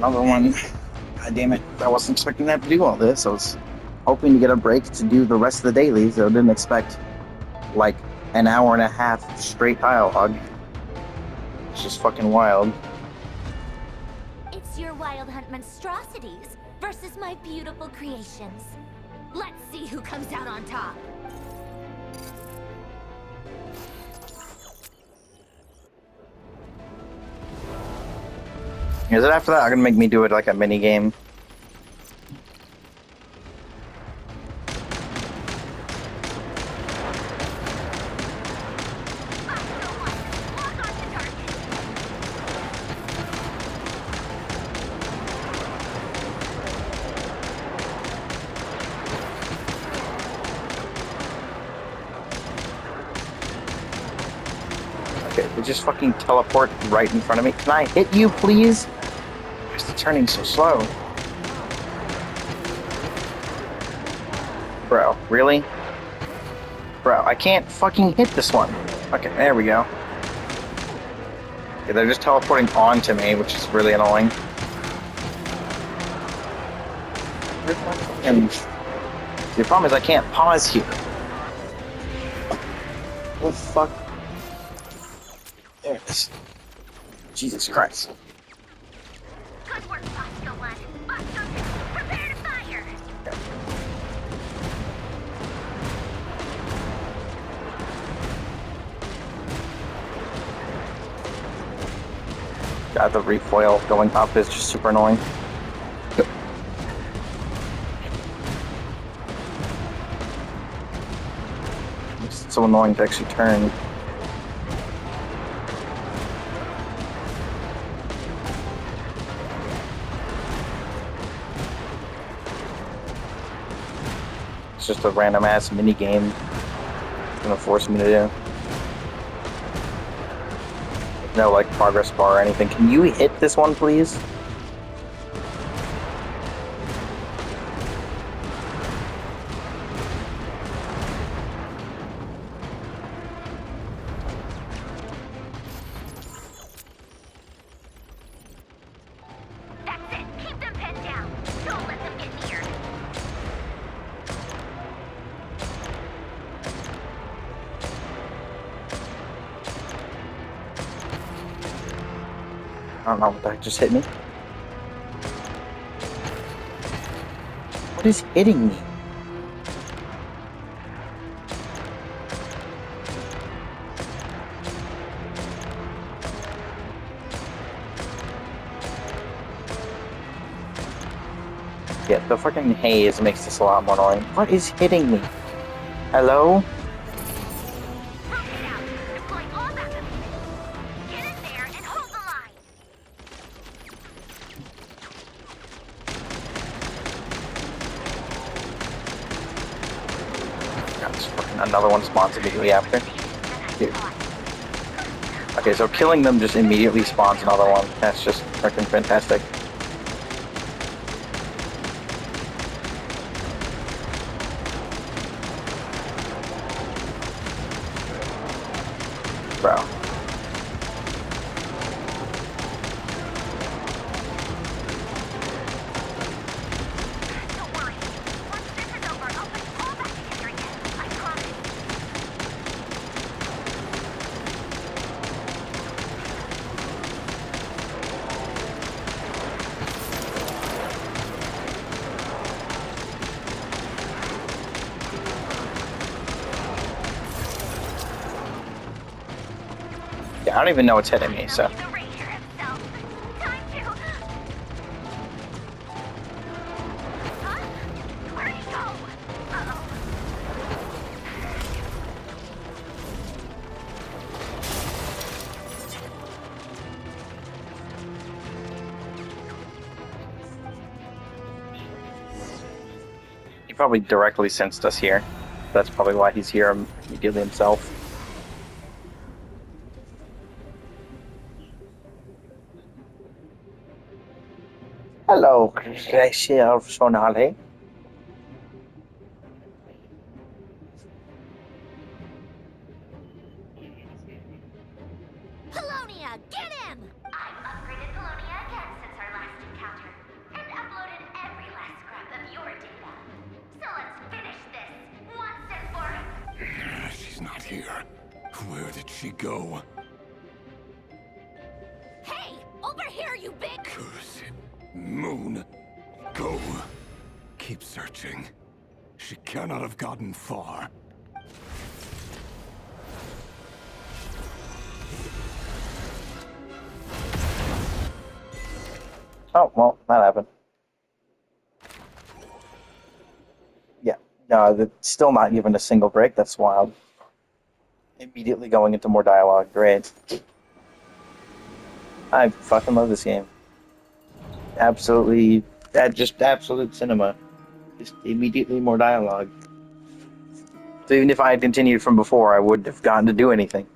Another one. God damn it. I wasn't expecting to have to do all this. I was hoping to get a break to do the rest of the dailies. So I didn't expect, like, an hour and a half straight dialogue. It's just fucking wild. It's your Wild Hunt monstrosities versus my beautiful creations. Let's see who comes out on top. Is it after that? I'm gonna make me do it like a mini game. Okay, they just fucking teleport right in front of me. Can I hit you, please? Why is the turning so slow? Bro, really? Bro, I can't fucking hit this one. Okay, there we go. Okay, they're just teleporting onto me, which is really annoying. And the problem is I can't pause here. What the fuck? There it is. Jesus Christ. Good work, Bosco One. Bosco Two, prepare to fire. God, the recoil going up is just super annoying. It's so annoying to actually turn. It's just a random ass mini game it's gonna force me to do. No, like, progress bar or anything. Can you hit this one, please? That's it. Keep them pinned down. Don't let them get near. I don't know what the heck just hit me. What is hitting me? Yeah, the fucking haze makes this a lot more annoying. What is hitting me? Hello? Rotate out. Deploy all backup. Get in there and hold the line. God, this fucking another one spawns immediately after. Dude. Okay, so killing them just immediately spawns another one. That's just freaking fantastic. Bro. Don't worry. Once this is over, I'll put you all back together again. I promise. Yeah, I don't even know what's hitting me, so. The Rerirs himself. Time to... Huh? Where'd he go? Uh-oh. He probably directly sensed us here. That's probably why he's here immediately himself. Hello, Rerirs Sonale. Polonia, get him! I've upgraded Polonia again since our last encounter. she go? Hey! Over here, you big... Cursed moon. Go. Keep searching. She cannot have gotten far. Oh, well, that happened. Yeah. No, they're still not given a single break. That's wild. Immediately going into more dialogue. Great. I fucking love this game. Absolutely. Just absolute cinema. Just immediately more dialogue. So even if I had continued from before, I wouldn't have gotten to do anything.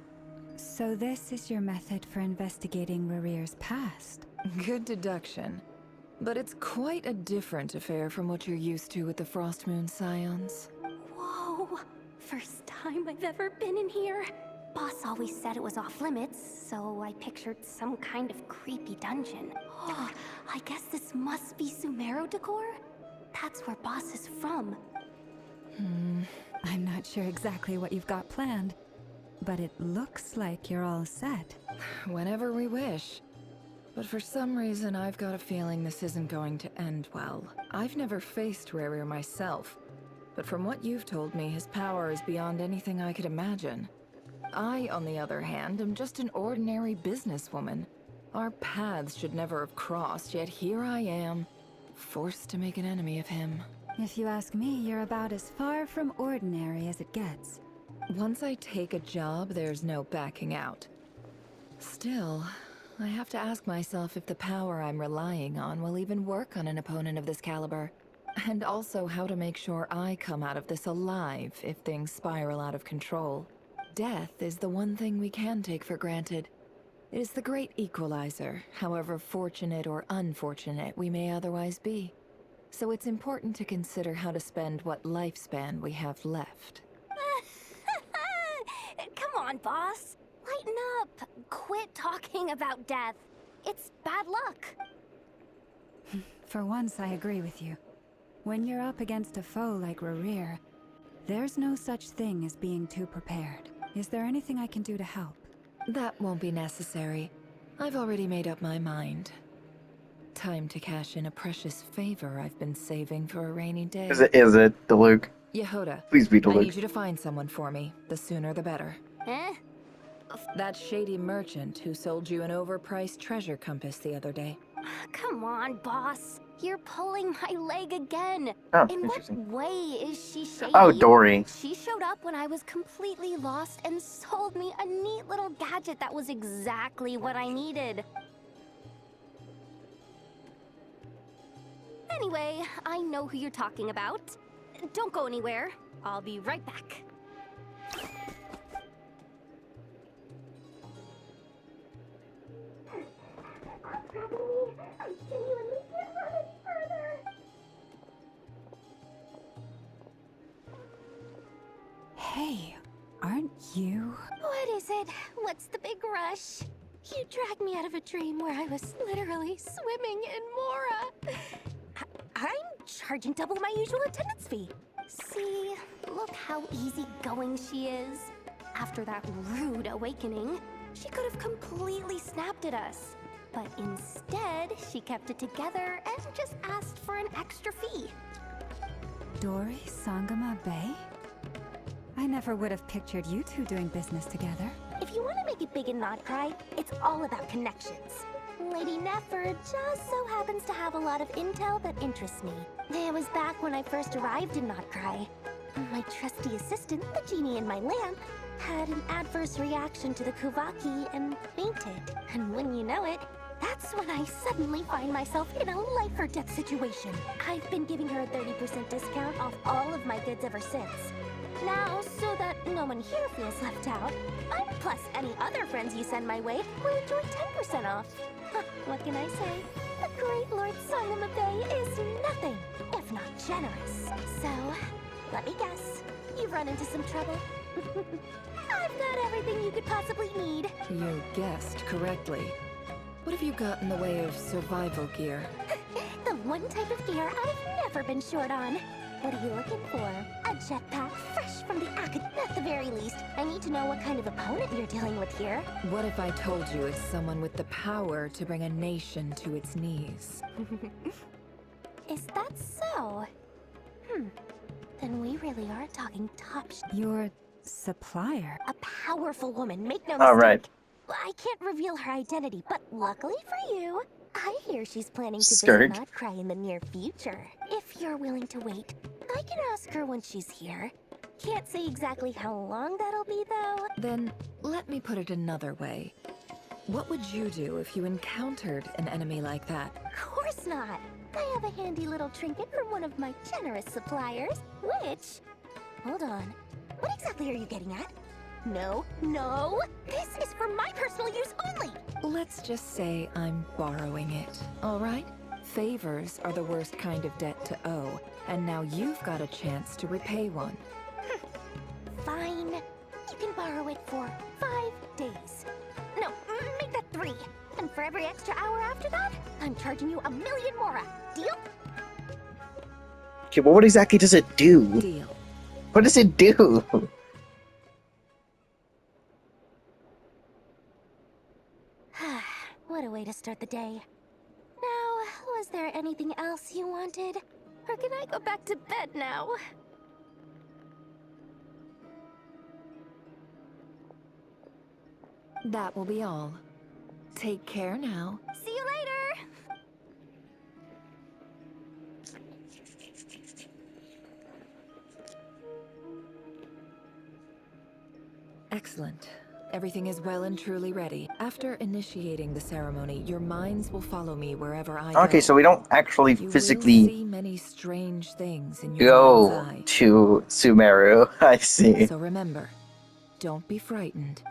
So this is your method for investigating Rerirs' past? Good deduction. But it's quite a different affair from what you're used to with the Frostmoon Scions. Whoa! First time I've ever been in here. Boss always said it was off limits, so I pictured some kind of creepy dungeon. Oh, I guess this must be Sumero decor? That's where Boss is from. I'm not sure exactly what you've got planned, but it looks like you're all set. Whenever we wish. But for some reason, I've got a feeling this isn't going to end well. I've never faced Rerir myself, but from what you've told me, his power is beyond anything I could imagine. I, on the other hand, am just an ordinary businesswoman. Our paths should never have crossed, yet here I am, forced to make an enemy of him. If you ask me, you're about as far from ordinary as it gets. Once I take a job, there's no backing out. Still, I have to ask myself if the power I'm relying on will even work on an opponent of this caliber. And also how to make sure I come out of this alive if things spiral out of control. Death is the one thing we can take for granted. It is the great equalizer, however fortunate or unfortunate we may otherwise be. So it's important to consider how to spend what lifespan we have left. Come on, boss. Lighten up. Quit talking about death. It's bad luck. For once, I agree with you. When you're up against a foe like Rerir, there's no such thing as being too prepared. Is there anything I can do to help? That won't be necessary. I've already made up my mind. Time to cash in a precious favor I've been saving for a rainy day. Is it Diluc? Yehoda, Please be I Diluc. need you to find someone for me. The sooner the better. Eh? That shady merchant who sold you an overpriced treasure compass the other day. Come on, boss. You're pulling my leg again. Oh, In what interesting. way is she shady? Oh, Dory. She showed up when I was completely lost and sold me a neat little gadget that was exactly what I needed. Anyway, I know who you're talking about. Don't go anywhere. I'll be right back. Hey, aren't you? What is it? What's the big rush? You dragged me out of a dream where I was literally swimming in Mora. I'm charging double my usual attendance fee. See, look how easygoing she is. After that rude awakening, she could have completely snapped at us. But instead, she kept it together and just asked for an extra fee. Dory Sangama Bay? I never would have pictured you two doing business together. If you want to make it big and not cry, it's all about connections. Lady Nefer just so happens to have a lot of intel that interests me. It was back when I first arrived in Not Cry. My trusty assistant, the genie in my lamp, had an adverse reaction to the Kuvaki and fainted. And wouldn't you know it, that's when I suddenly find myself in a life-or-death situation. I've been giving her a 30% discount off all of my goods ever since. Now, so that no one here feels left out, I, plus any other friends you send my way, will enjoy 10% off. Huh, what can I say? The great Lord Sangama Bay is nothing if not generous. So, let me guess, you've run into some trouble? I've got everything you could possibly need. You guessed correctly. What have you got in the way of survival gear? The one type of gear I've never been short on. What are you looking for? A jetpack fresh from the acad... At the very least, I need to know what kind of opponent you're dealing with here. What if I told you it's someone with the power to bring a nation to its knees? Is that so? Then we really are talking Your supplier? A powerful woman, make no All mistake. right. I can't reveal her identity, but luckily for you, I hear she's planning to Skirt. visit Notcry in the near future. If you're willing to wait, I can ask her when she's here. Can't say exactly how long that'll be, though. Then, let me put it another way. What would you do if you encountered an enemy like that? Of course not. I have a handy little trinket from one of my generous suppliers, which... Hold on. What exactly are you getting at? No, no! This is for my personal use only! Let's just say I'm borrowing it, alright? Favors are the worst kind of debt to owe, and now you've got a chance to repay one. Fine. You can borrow it for 5 days. No, make that 3. And for every extra hour after that, I'm charging you 1,000,000 mora. Deal? Okay, but what exactly does it do? Deal. What does it do? What a way to start the day. Now, was there anything else you wanted? Or can I go back to bed now? That will be all. Take care now. See you later! Excellent. Everything is well and truly ready. After initiating the ceremony, your minds will follow me wherever I go. Okay, so we don't actually You will physically see many strange things in your mind's go eye. to Sumeru. I see. So remember, don't be frightened.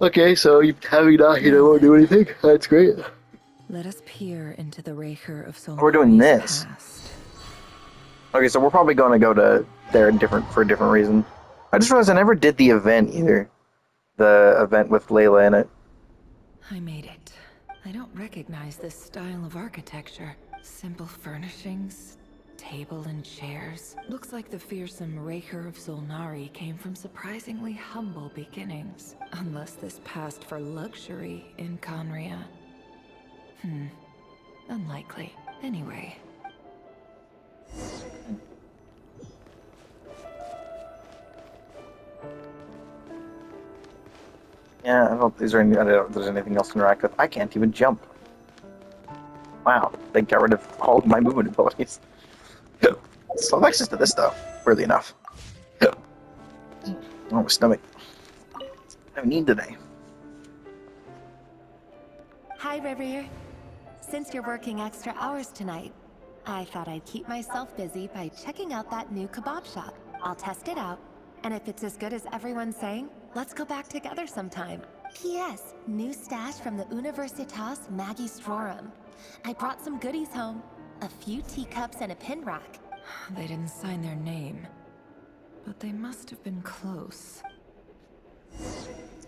Okay, so you having not, won't do anything. That's great. Let us peer into the Rerirs of Solnari's We're doing this. past. Okay, so we're probably going to go to there for a different reason. I just realized I never did the event either. The event with Layla in it. I made it. I don't recognize this style of architecture. Simple furnishings, table and chairs. Looks like the fearsome Rerir of Solnari came from surprisingly humble beginnings. Unless this passed for luxury in Conria. Unlikely. Anyway. Yeah, I don't know if there's anything else to interact with. I can't even jump. Wow, they got rid of all of my movement abilities. Still have access to this stuff, weirdly enough. Oh, my stomach. I have a need today. Hi, Rerir. Since you're working extra hours tonight, I thought I'd keep myself busy by checking out that new kebab shop. I'll test it out, and if it's as good as everyone's saying, let's go back together sometime. P.S. New stash from the Universitas Magistrorum. I brought some goodies home. A few teacups and a pin rack. They didn't sign their name. But they must have been close.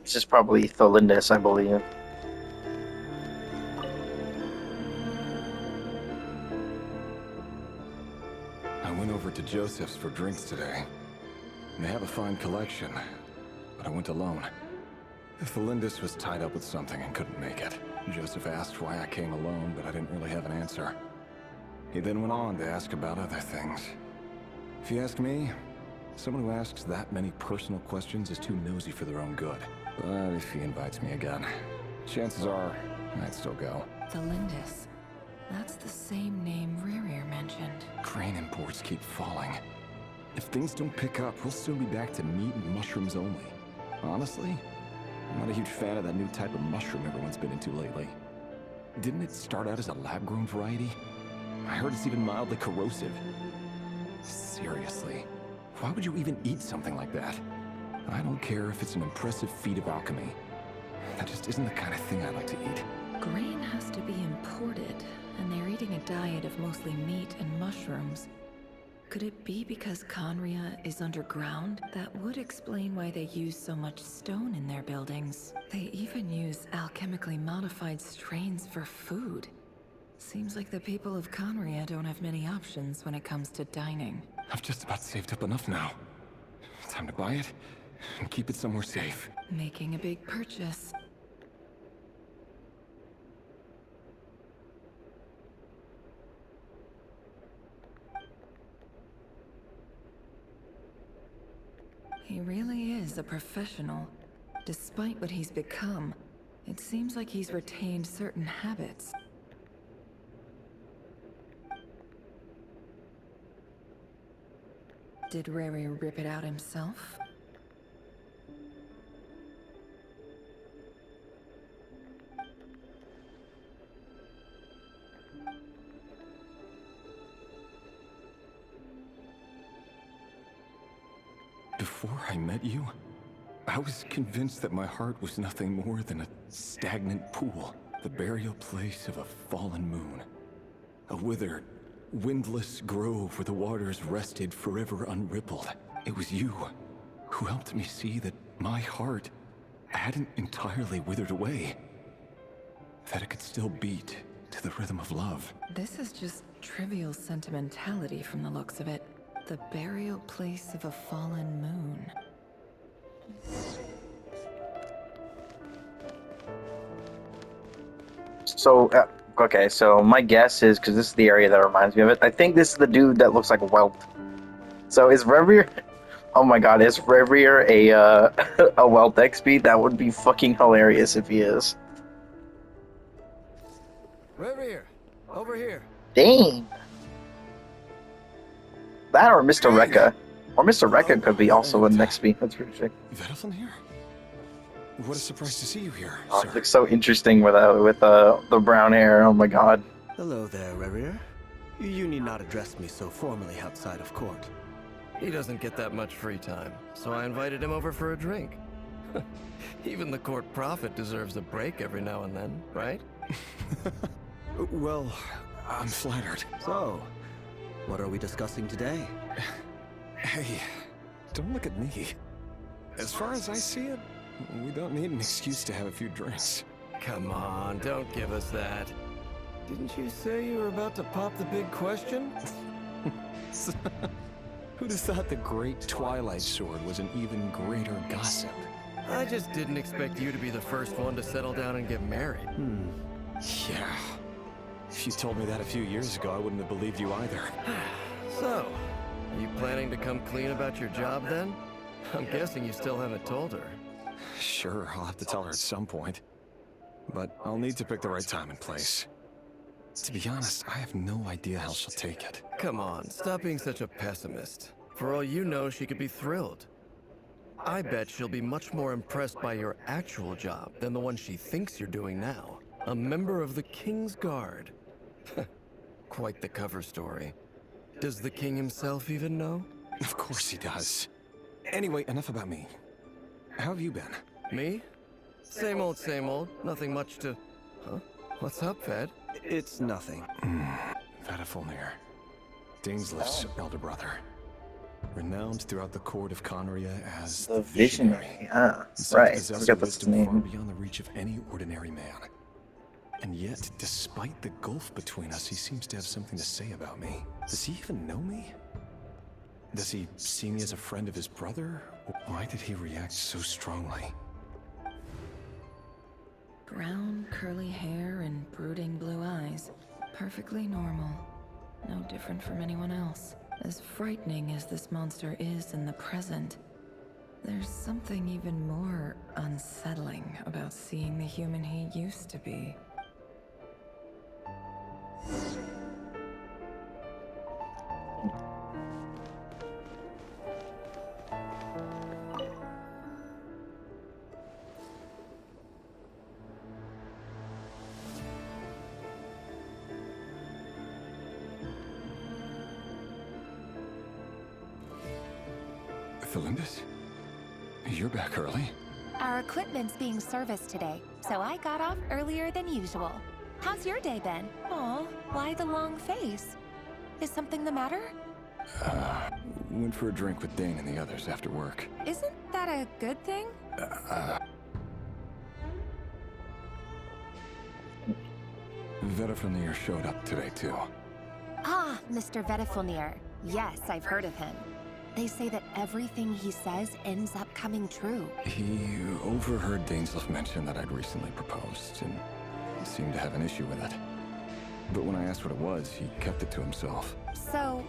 This is probably Tholindis, I believe. I went over to Joseph's for drinks today. They have a fine collection, but I went alone. Tholindis was tied up with something and couldn't make it. Joseph asked why I came alone, but I didn't really have an answer. He then went on to ask about other things. If you ask me, someone who asks that many personal questions is too nosy for their own good. But if he invites me again, chances are I'd still go. Tholindis. That's the same name Rerir mentioned. Grain imports keep falling. If things don't pick up, we'll soon be back to meat and mushrooms only. Honestly, I'm not a huge fan of that new type of mushroom everyone's been into lately. Didn't it start out as a lab-grown variety? I heard it's even mildly corrosive. Seriously, why would you even eat something like that? I don't care if it's an impressive feat of alchemy. That just isn't the kind of thing I like to eat. Grain has to be imported, and they're eating a diet of mostly meat and mushrooms. Could it be because Conria is underground? That would explain why they use so much stone in their buildings. They even use alchemically modified strains for food. Seems like the people of Conria don't have many options when it comes to dining. I've just about saved up enough now. Time to buy it and keep it somewhere safe. Making a big purchase. He really is a professional. Despite what he's become, it seems like he's retained certain habits. Did Rerir rip it out himself? Before I met you, I was convinced that my heart was nothing more than a stagnant pool, the burial place of a fallen moon. A withered, windless grove where the waters rested forever unrippled. It was you who helped me see that my heart hadn't entirely withered away. That it could still beat to the rhythm of love. This is just trivial sentimentality from the looks of it. The burial place of a fallen moon. So, okay, so my guess is, because this is the area that reminds me of it, I think this is the dude that looks like a whelp. So is Rerir... Oh my god, is Rerir a whelp XP? That would be fucking hilarious if he is. Rerirs, over here. Dang! That or Mr. Rekka. Or Mr. Rekka could be also an XP. That's pretty sick. Vedelson here? What a surprise to see you here, Oh, sir. it looks so interesting with the brown hair. Oh my god. Hello there, Rerirs. You need not address me so formally outside of court. He doesn't get that much free time, so I invited him over for a drink. Even the court prophet deserves a break every now and then, right? Well, I'm flattered. So, what are we discussing today? Hey, don't look at me. As far as I see it, we don't need an excuse to have a few drinks. Come on, don't give us that. Didn't you say you were about to pop the big question? Who'd have thought the great Twilight Sword was an even greater gossip? I just didn't expect you to be the first one to settle down and get married. Yeah. If you told me that a few years ago, I wouldn't have believed you either. So, are you planning to come clean about your job then? I'm guessing you still haven't told her. Sure, I'll have to tell her at some point. But I'll need to pick the right time and place. To be honest, I have no idea how she'll take it. Come on, stop being such a pessimist. For all you know, she could be thrilled. I bet she'll be much more impressed by your actual job than the one she thinks you're doing now. A member of the King's Guard. Quite the cover story. Does the king himself even know? Of course he does. Anyway, enough about me. How have you been? Me? Same old, same old. Nothing much to... Huh? What's up, Ved? It's nothing. Vedafulnir, Dingslif's elder brother. Renowned throughout the court of Conria as The Visionary. Ah, Said to right. I possess forgot that's his wisdom far name. beyond the reach of any ordinary man. And yet, despite the gulf between us, he seems to have something to say about me. Does he even know me? Does he see me as a friend of his brother? Why did he react so strongly? Brown, curly hair and brooding blue eyes. Perfectly normal. No different from anyone else. As frightening as this monster is in the present, there's something even more unsettling about seeing the human he used to be. Felindis? You're back early? Our equipment's being serviced today, so I got off earlier than usual. How's your day been? Aw, why the long face? Is something the matter? Went for a drink with Dane and the others after work. Isn't that a good thing? Vedifenir showed up today, too. Ah, Mr. Vedifenir. Yes, I've heard of him. They say that everything he says ends up coming true. He overheard Dainsleif mention that I'd recently proposed, and seemed to have an issue with it. But when I asked what it was, he kept it to himself. So,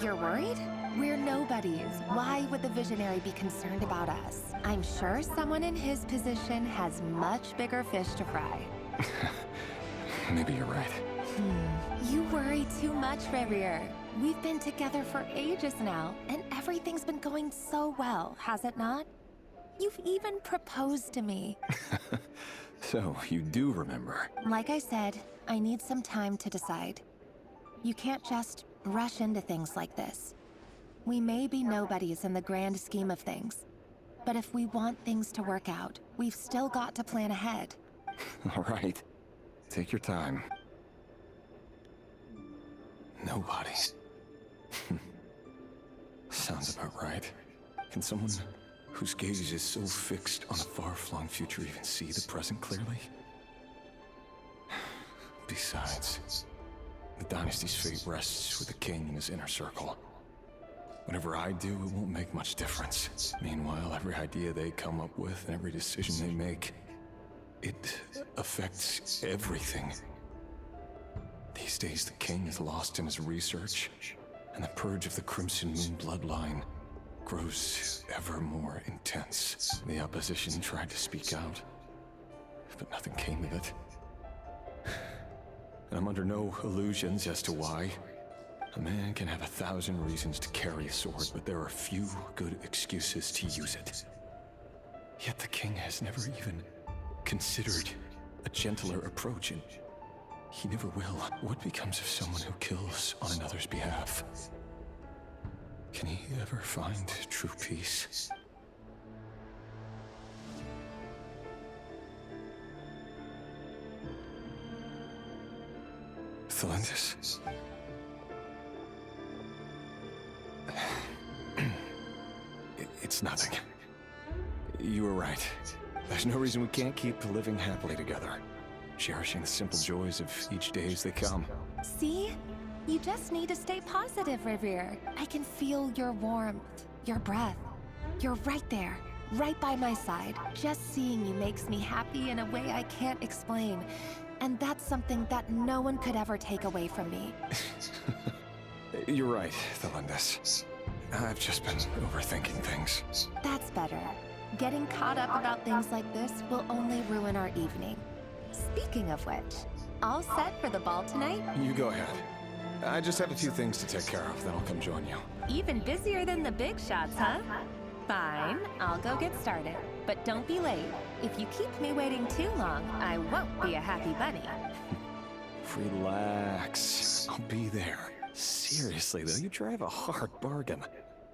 you're worried? We're nobodies. Why would the Visionary be concerned about us? I'm sure someone in his position has much bigger fish to fry. Maybe you're right. You worry too much, Rerir. We've been together for ages now, and everything's been going so well, has it not? You've even proposed to me. So, you do remember? Like I said, I need some time to decide. You can't just rush into things like this. We may be nobodies in the grand scheme of things, but if we want things to work out, we've still got to plan ahead. All right. Take your time. Nobody. Sounds about right. Can someone whose gaze is so fixed on a far-flung future even see the present clearly? Besides, the dynasty's fate rests with the king and his inner circle. Whatever I do, it won't make much difference. Meanwhile, every idea they come up with and every decision they make, it affects everything. These days, the king is lost in his research, and the purge of the Crimson Moon bloodline grows ever more intense. The opposition tried to speak out, but nothing came of it. And I'm under no illusions as to why. A man can have 1,000 reasons to carry a sword, but there are few good excuses to use it. Yet the king has never even considered a gentler approach, and he never will. What becomes of someone who kills on another's behalf? Can he ever find true peace? Thelindis? It's nothing. You were right. There's no reason we can't keep living happily together, cherishing the simple joys of each day as they come. See? You just need to stay positive, Rerir. I can feel your warmth, your breath. You're right there, right by my side. Just seeing you makes me happy in a way I can't explain. And that's something that no one could ever take away from me. You're right, Thelindis. I've just been overthinking things. That's better. Getting caught up about things like this will only ruin our evening. Speaking of which, all set for the ball tonight? You go ahead. I just have a few things to take care of, then I'll come join you. Even busier than the big shots, huh? Fine, I'll go get started. But don't be late. If you keep me waiting too long, I won't be a happy bunny. Relax. I'll be there. Seriously, though, you drive a hard bargain.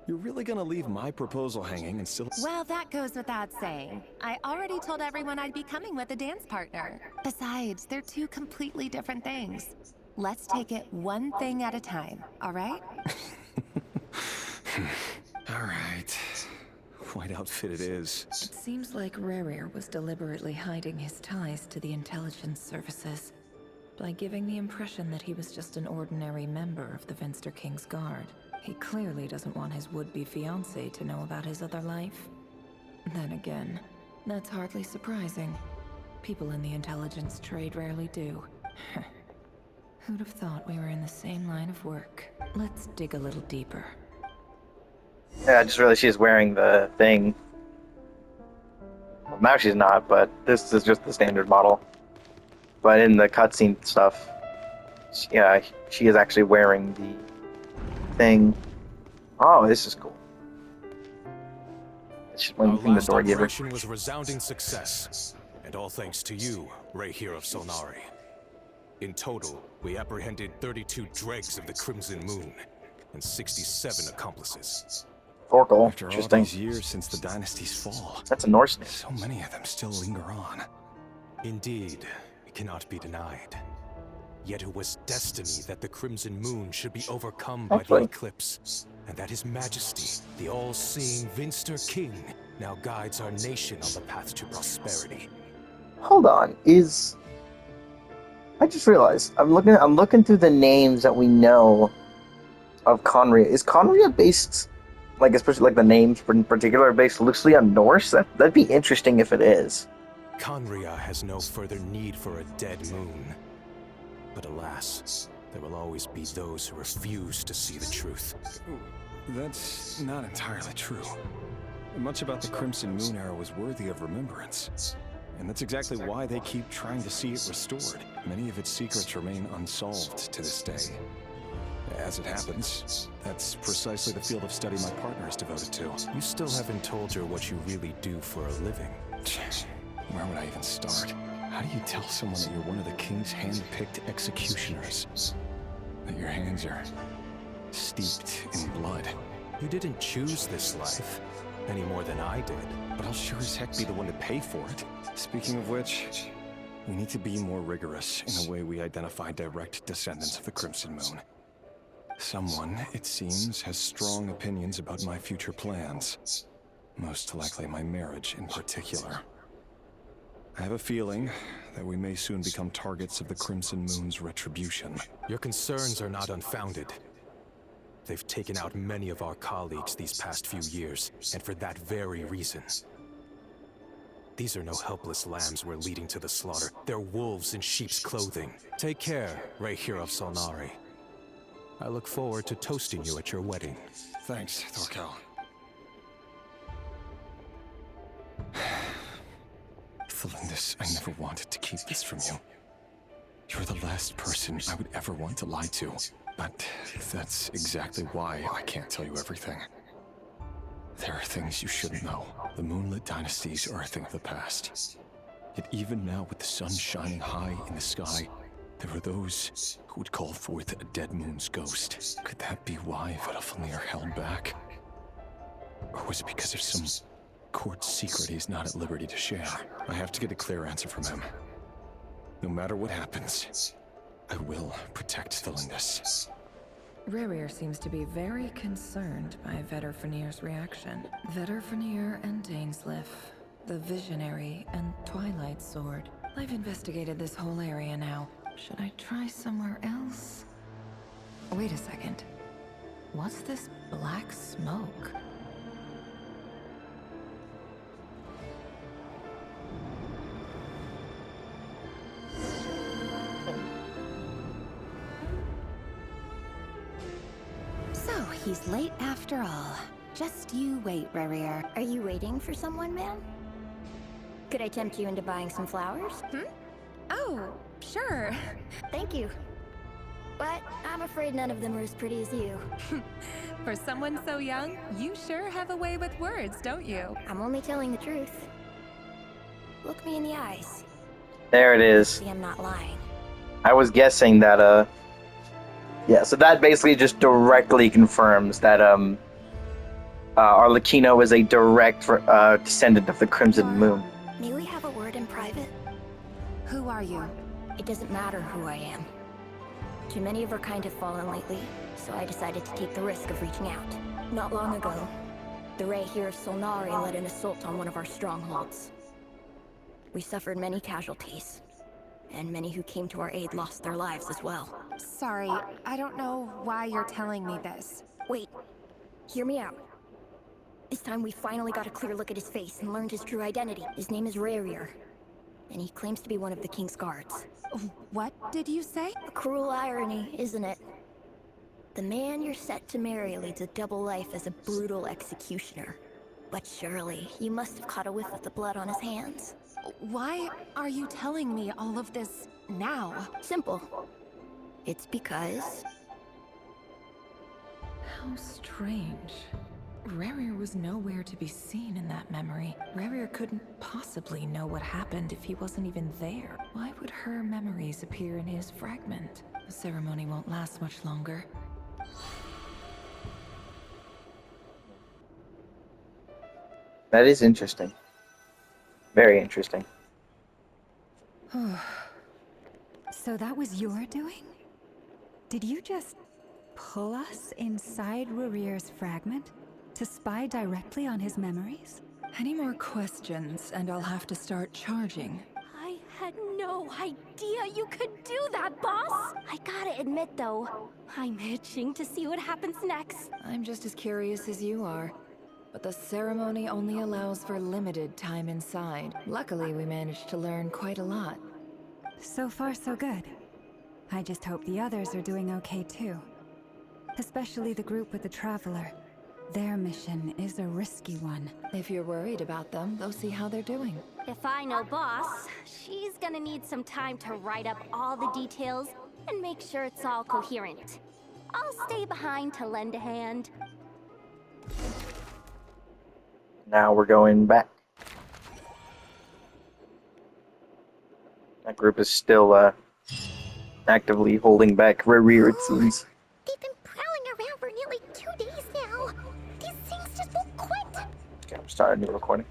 You're really gonna leave my proposal hanging and still— Well, that goes without saying. I already told everyone I'd be coming with a dance partner. Besides, they're two completely different things. Let's take it one thing at a time, all right? All right. White outfit it is. It seems like Rerir was deliberately hiding his ties to the intelligence services by giving the impression that he was just an ordinary member of the Venster King's Guard. He clearly doesn't want his would-be fiancé to know about his other life. Then again, that's hardly surprising. People in the intelligence trade rarely do. Who'd have thought we were in the same line of work? Let's dig a little deeper. Yeah, I just realized she's wearing the thing. Well, now she's not, but this is just the standard model. But in the cutscene stuff, yeah, she is actually wearing the thing. Oh, this is cool. It's just one Our thing the last door gave her. operation was a resounding success, and all thanks to you, Rerirs of Solnari. In total, we apprehended 32 dregs of the Crimson Moon, and 67 accomplices. Oracle, After all interesting. these years since the dynasty's fall, That's a Norse name. so many of them still linger on. Indeed, it cannot be denied. Yet it was destiny that the Crimson Moon should be overcome by the Actually. eclipse, and that His Majesty, the all-seeing Venster King, now guides our nation on the path to prosperity. Hold on, is I just realized I'm looking through the names that we know of Conria. Is Conria based, like especially like the names in particular, based loosely on Norse? That'd be interesting if it is. Conria has no further need for a dead moon. But alas, there will always be those who refuse to see the truth. That's not entirely true. Much about the Crimson Moon era was worthy of remembrance. And that's exactly why they keep trying to see it restored. Many of its secrets remain unsolved to this day. As it happens, that's precisely the field of study my partner is devoted to. You still haven't told her what you really do for a living. Where would I even start? How do you tell someone that you're one of the king's hand-picked executioners? That your hands are steeped in blood? You didn't choose this life, any more than I did. But I'll sure as heck be the one to pay for it. Speaking of which, we need to be more rigorous in the way we identify direct descendants of the Crimson Moon. Someone, it seems, has strong opinions about my future plans. Most likely my marriage in particular. I have a feeling that we may soon become targets of the Crimson Moon's retribution. Your concerns are not unfounded. They've taken out many of our colleagues these past few years, and for that very reason. These are no helpless lambs we're leading to the slaughter. They're wolves in sheep's clothing. Take care, Rerirs of Solnari. I look forward to toasting you at your wedding. Thanks, Thorkel. Thelindis, I never wanted to keep this from you. You're the last person I would ever want to lie to. But that's exactly why I can't tell you everything. There are things you shouldn't know. The Moonlit dynasties are a thing of the past. Yet even now, with the sun shining high in the sky, there are those who would call forth a dead moon's ghost. Could that be why Vedalfnir held back? Or was it because of some court secret he's not at liberty to share? I have to get a clear answer from him. No matter what happens, I will protect Thelindis. Rerir seems to be very concerned by Vedalfnir's reaction. Vedalfnir and Dainsleif, the Visionary and Twilight Sword. I've investigated this whole area now. Should I try somewhere else? Wait a second. What's this black smoke? So, he's late after all. Just you wait, Rerir. Are you waiting for someone, man? Could I tempt you into buying some flowers? Oh, sure. Thank you. But I'm afraid none of them are as pretty as you. For someone so young, you sure have a way with words, don't you? I'm only telling the truth. Look me in the eyes. There it is. See, I'm not lying. I was guessing that, yeah, so that basically just directly confirms that, Arlecchino is a direct, descendant of the Crimson Moon. May we have a word in private? Who are you? It doesn't matter who I am. Too many of our kind have fallen lately, so I decided to take the risk of reaching out. Not long ago, the Rerirs of Solnari led an assault on one of our strongholds. We suffered many casualties, and many who came to our aid lost their lives as well. Sorry, I don't know why you're telling me this. Wait, hear me out. This time we finally got a clear look at his face and learned his true identity. His name is Rerir, and he claims to be one of the king's guards. What did you say? A cruel irony, isn't it? The man you're set to marry leads a double life as a brutal executioner. But surely, you must have caught a whiff of the blood on his hands. Why are you telling me all of this now? Simple. It's because... How strange. Rerir was nowhere to be seen in that memory. Rerir couldn't possibly know what happened if he wasn't even there. Why would her memories appear in his fragment? The ceremony won't last much longer. That is interesting. Very interesting. So that was your doing? Did you just pull us inside Rerir's fragment to spy directly on his memories? Any more questions, and I'll have to start charging. I had no idea you could do that, boss! I gotta admit, though, I'm itching to see what happens next. I'm just as curious as you are. But the ceremony only allows for limited time inside. Luckily, we managed to learn quite a lot. So far, so good. I just hope the others are doing okay too. Especially the group with the Traveler. Their mission is a risky one. If you're worried about them, they'll see how they're doing. If I know boss, she's gonna need some time to write up all the details and make sure it's all coherent. I'll stay behind to lend a hand. Now we're going back. That group is still actively holding back Rerirs, it seems. They've been prowling around for nearly 2 days now. These things just won't quit. Okay, I'm starting a new recording.